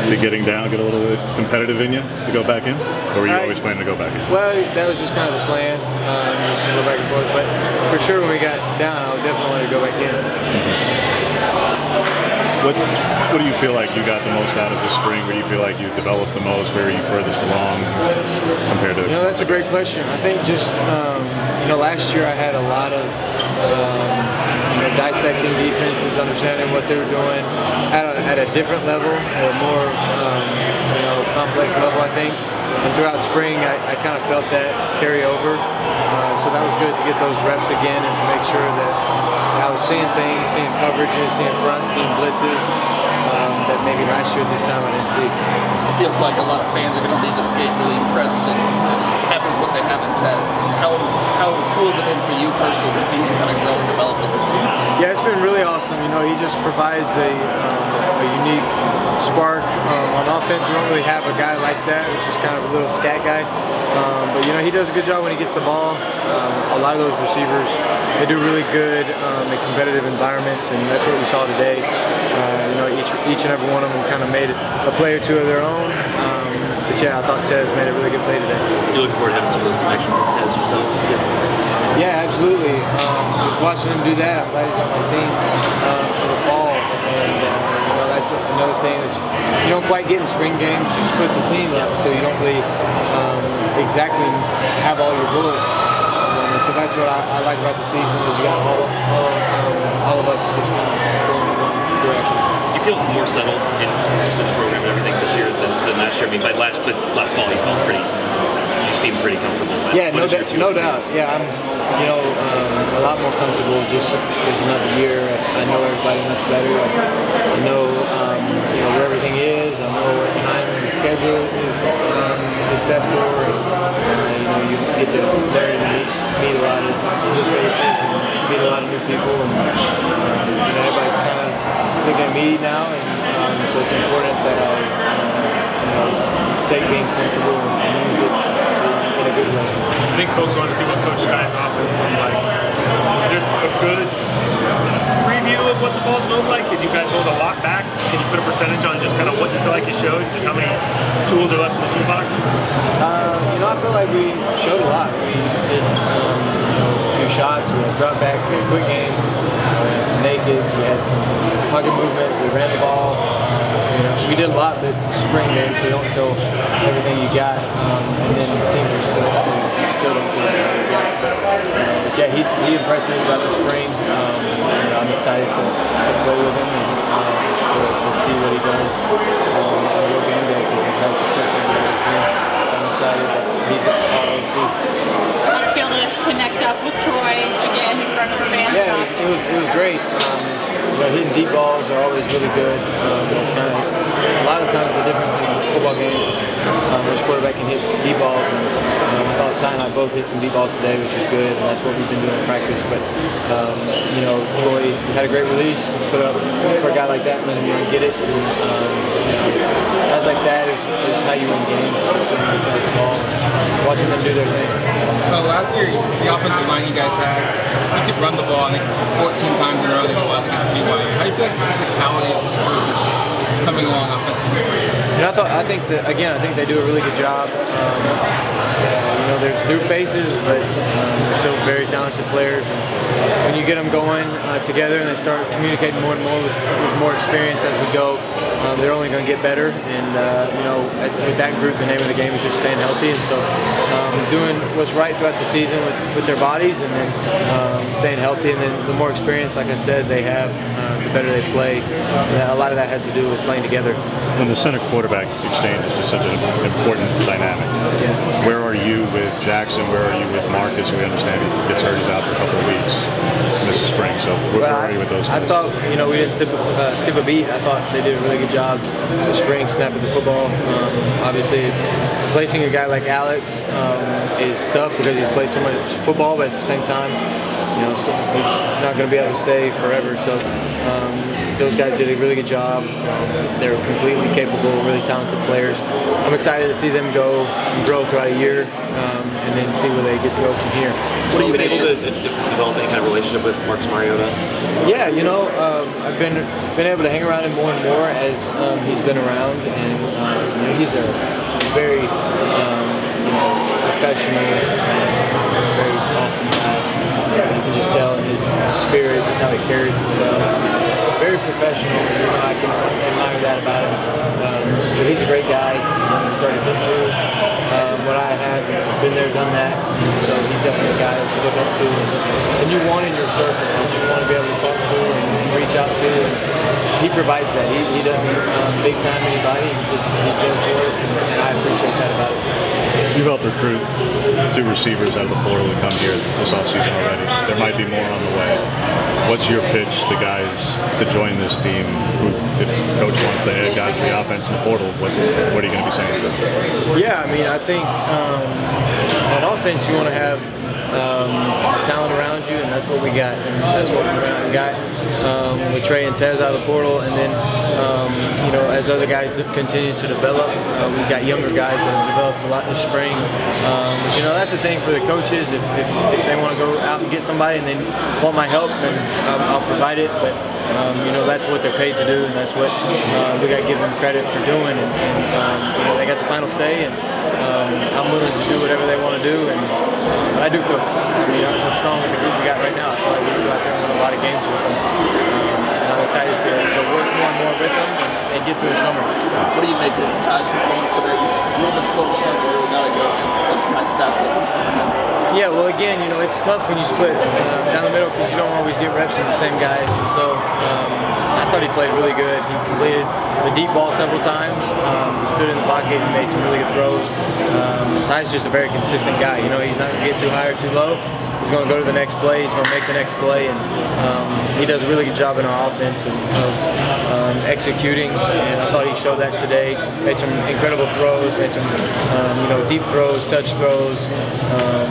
Did getting down get a little bit competitive in you to go back in? Or were you always planning to go back in? Well, that was just kind of the plan, just to go back and forth. But for sure when we got down, I would definitely want to go back in. What do you feel like you got the most out of this spring? Where do you feel like you developed the most? Where are you furthest along compared to? That's a great question. I think just last year I had a lot of dissecting defenses, understanding what they were doing at a different level, at a more complex level, I think. And throughout spring, I kind of felt that carry over. So that was good to get those reps again and to make sure that I was seeing things, seeing coverages, seeing fronts, seeing blitzes that maybe last year at this time I didn't see. It feels like a lot of fans are going to leave this game really impressed and happy with what they have in Tez. How cool has it been for you personally to see him kind of grow and develop with this team? Yeah, it's been really awesome. He just provides a unique spark on offense. We don't really have a guy like that. It's just kind of a little scat guy. But he does a good job when he gets the ball. A lot of those receivers, they do really good in competitive environments, and that's what we saw today. Each and every one of them kind of made a play or two of their own. But yeah, I thought Tez made a really good play today. You're looking forward to having some of those connections with Tez yourself? Yeah, absolutely. Just watching him do that, I'm glad he's on my team for the fall. And that's another thing that you don't quite get in spring games. You split the team up, so you don't really exactly have all your bullets. And so that's what I like about the season, is you got all of us just kind of going in one direction. Do you feel more settled in the program and everything this year than last year? I mean, by last fall you felt you seemed pretty comfortable. Yeah, no doubt. Yeah, I'm a lot more comfortable just because another year. I know everybody much better. I know where everything is. I know what time the schedule is set for. You get to learn and meet a lot of new faces and meet a lot of new people, and everybody's kind of looking at me now, and so it's important that I take being comfortable and use it in a good way. I think folks want to see what Coach Stein's offense looked like. Is this a good preview of what the fall's going to look like? Did you guys hold a lot back? Can you put a percentage on just kind of what you feel like you showed? Just how many tools are left in the toolbox? I feel like we showed a lot. We did a few shots, we had drop back, we had quick games, we had some nakeds, we had some pocket movement, we ran the ball. We did a lot with spring games, so you don't show everything you got, and then teams are split, so you still don't show everything you got. But yeah, he impressed me throughout the spring. I'm excited to play with him and to see what he does on a real game day, because he's had success in the game. So I'm excited that he's at ROC. How did it feel to connect up with Troy again in front of the fans? Yeah, it was great. Hitting deep balls are always really good. It's kind of a lot of times the difference in football games is which quarterback can hit deep balls. And I thought Ty and I both hit some deep balls today, which is good, and that's what we've been doing in practice. But Troy had a great release. Put up for a guy like that, letting him get it. Guys like that is how you win games. Just the ball, watching them do their thing. Last year, the offensive line you guys had, you could run the ball, I think, 14 times in a row than it was against BYU. How do you feel like the physicality of this group is coming along offensively? I think they do a really good job. There's new faces, but they're still very talented players. And when you get them going together and they start communicating more and more with more experience as we go, they're only going to get better. And with that group, the name of the game is just staying healthy. And so doing what's right throughout the season with their bodies, and then staying healthy. And then the more experience, like I said, they have, the better they play. A lot of that has to do with playing together. When the center quarterback exchange is just such an important dynamic. Yeah. Where are you with Jackson? Where are you with Marcus? We understand he gets hurt, he's out for a couple of weeks. This is spring, so where are you with those guys? I thought we didn't skip a beat. I thought they did a really good job this spring snapping the football. Obviously, replacing a guy like Alex is tough because he's played so much football, but at the same time, so he's not going to be able to stay forever. So those guys did a really good job. They're completely capable, really talented players. I'm excited to see them go and grow throughout a year, and then see where they get to go from here. What have you been able to develop any kind of relationship with Marcus Mariota? Yeah, I've been able to hang around him more and more as he's been around, and he's a very professional, very awesome guy. You can just tell in his spirit, just how he carries himself. He's very professional. I can admire that about him. But he's a great guy. He's already been through what I have. He's been there, done that. So he's definitely a guy that you look up to, and you want in your circle, that you want to be able to talk to and reach out to. And he provides that. He doesn't big time anybody. He's there for us, and I appreciate that about him. You've helped recruit 2 receivers out of the portal to come here this offseason already. There might be more on the way. What's your pitch to guys to join this team? If coach wants to add guys to the offense in the portal, what are you going to be saying to them? Yeah, I mean, I think on offense you want to have talent around you, and that's what we got. And that's what we got with Trey and Tez out of the portal, and then as other guys continue to develop, we've got younger guys that have developed a lot this spring. But that's the thing for the coaches. If they want to go out and get somebody and they want my help, then I'll provide it. But that's what they're paid to do, and that's what we got to give them credit for doing. And they got the final say, and I'm willing to do whatever they want to do. And I do feel, I feel strong with the group we got right now. I feel like we go out there and win a lot of games with them. And I'm excited to work more and more with them and get through the summer. What do you make of Ty's performance today? He's a little bit slow to start, but really got to go. What's my stats like? Yeah, well, again, it's tough when you split down the middle because you don't always get reps with the same guys. And so I thought he played really good. He completed the deep ball several times. He stood in the pocket and made some really good throws. Ty's just a very consistent guy. He's not going to get too high or too low. He's going to go to the next play. He's going to make the next play, and he does a really good job in our offense of executing. And I thought he showed that today. Made some incredible throws. Made some deep throws, touch throws,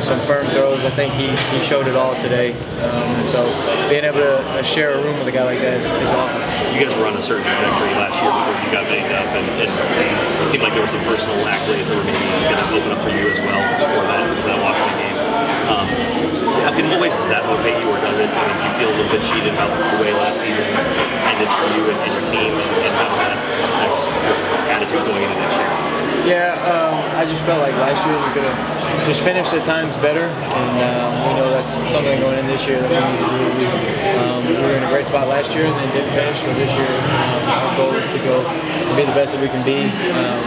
some firm throws. I think he showed it all today. So being able to share a room with a guy like that is awesome. You guys were on a certain trajectory last year before you got banged up, and it seemed like there were some personal accolades that were maybe going to open up for you as well before that Washington game. In what ways does that motivate you, or does it? Do you feel a little bit cheated about the way last season ended for you and your team, and how does that affect your attitude going into next year? Yeah, I just felt like last year we could have just finished at times better, and we know that's something going in this year that we need to do. We were in a great spot last year and then didn't finish, so this year our goal is to go and be the best that we can be. And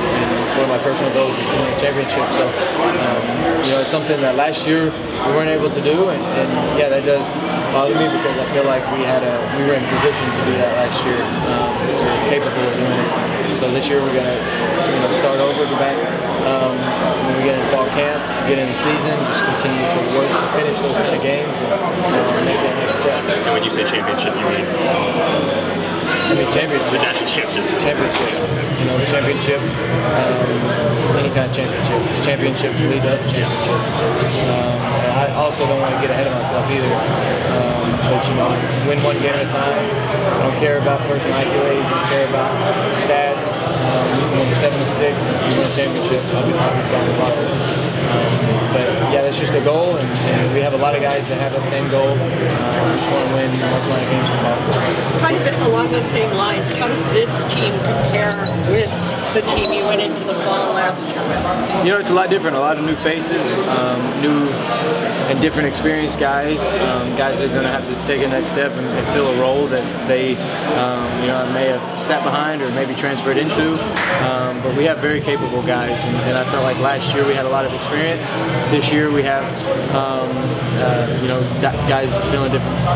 one of my personal goals is to win a championship, so it's something that last year we weren't able to do, and yeah, that does bother me because I feel like we were in position to do that last year. We were capable of doing it. So this year we're gonna start over, go back when we get in fall camp, get in the season, just continue to work to finish those kind of games and make that next step. And when you say championship, you mean? Championship. The national championship. Championship. The championship. Any kind of championship. Championships lead up to championships. I also don't want to get ahead of myself either. But win one game at a time. I don't care about personal accolades. I don't care about stats. You can win 7 to 6, and if you win a championship, I'll be the hardest guy in the locker room. But yeah, that's just a goal, and we have a lot of guys that have that same goal. We just want to win as many games as possible. Kind of along those same lines, how does this team compare with the team you went into the fall last year with? It's a lot different. A lot of new faces, new and different experienced guys. Guys that are going to have to take a next step and fill a role that they, may have sat behind or maybe transferred into. But we have very capable guys, and I felt like last year we had a lot of experience. This year we have, guys filling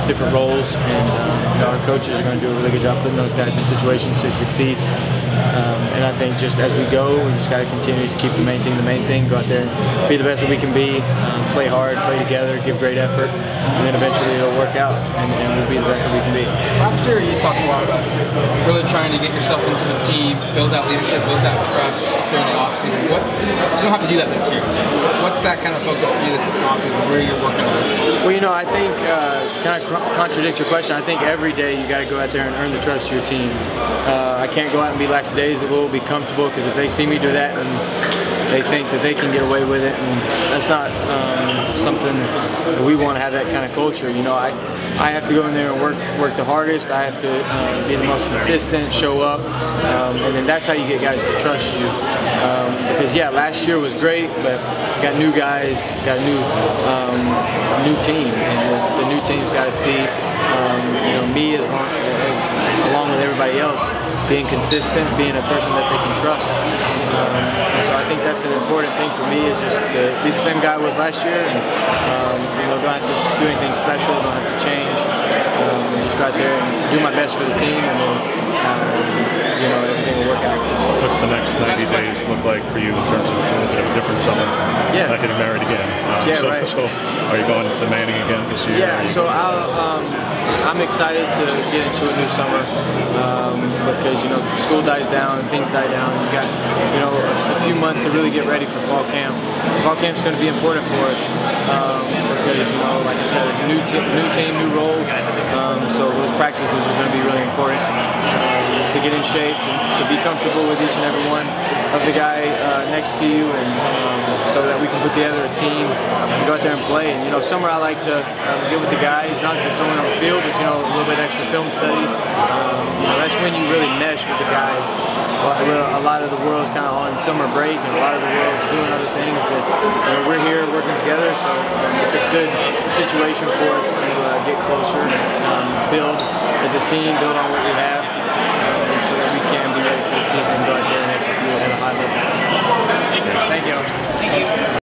different roles, and our coaches are going to do a really good job putting those guys in situations to succeed. And I think think just as we go, we just got to continue to keep the main thing, go out there and be the best that we can be, play hard, play together, give great effort, and then eventually it'll work out, and we'll be the best that we can be. Last year you talked a lot about really trying to get yourself into the team, build that leadership, build that trust during the offseason. You don't have to do that this year. What's that kind of focus for you this offseason? Where you're working on? Well, you know, I think to kind of contradict your question, I think every day you got to go out there and earn the trust of your team. I can't go out and be lackadaisical, be comfortable, because if they see me do that, then they think that they can get away with it, and that's not something that we want to have that kind of culture. You know, I have to go in there and work the hardest. I have to be the most consistent, show up, and then that's how you get guys to trust you. Because yeah, last year was great, but got new guys, got a new team, and the new team's got to see you know, me along with everybody else, being consistent, being a person that they can trust. And so I think that's an important thing for me, is just to be the same guy I was last year, and you know, don't have to do anything special, don't have to change. Just go out there and do my best for the team, and then you know, everything will work out. What's the next 90 days look like for you in terms of it's a little bit of a different summer? Yeah. Not getting married again. Yeah, right. So are you going to Manning again this year? Yeah, so I'm excited to get into a new summer because, you know, school dies down and things die down, and you got, you know, a few months to really get ready for fall camp. Fall camp's going to be important for us because, you know, like I said, new team, new roles. So those practices are going to be really important to get in shape, to be comfortable with each and every one of the guy next to you, and so that we can put together a team and go out there and play. And you know, summer I like to get with the guys, not just throwing on the field, but you know, a little bit extra film study. You know, that's when you really mesh with the guys. A lot of the world's kind of on summer break, and a lot of the world's doing other things that, you know, we're here working together. So it's a good situation for us to get closer, build as a team, build on what we have, so that we can be ready for the season and go out there and execute at a high level. Thank you.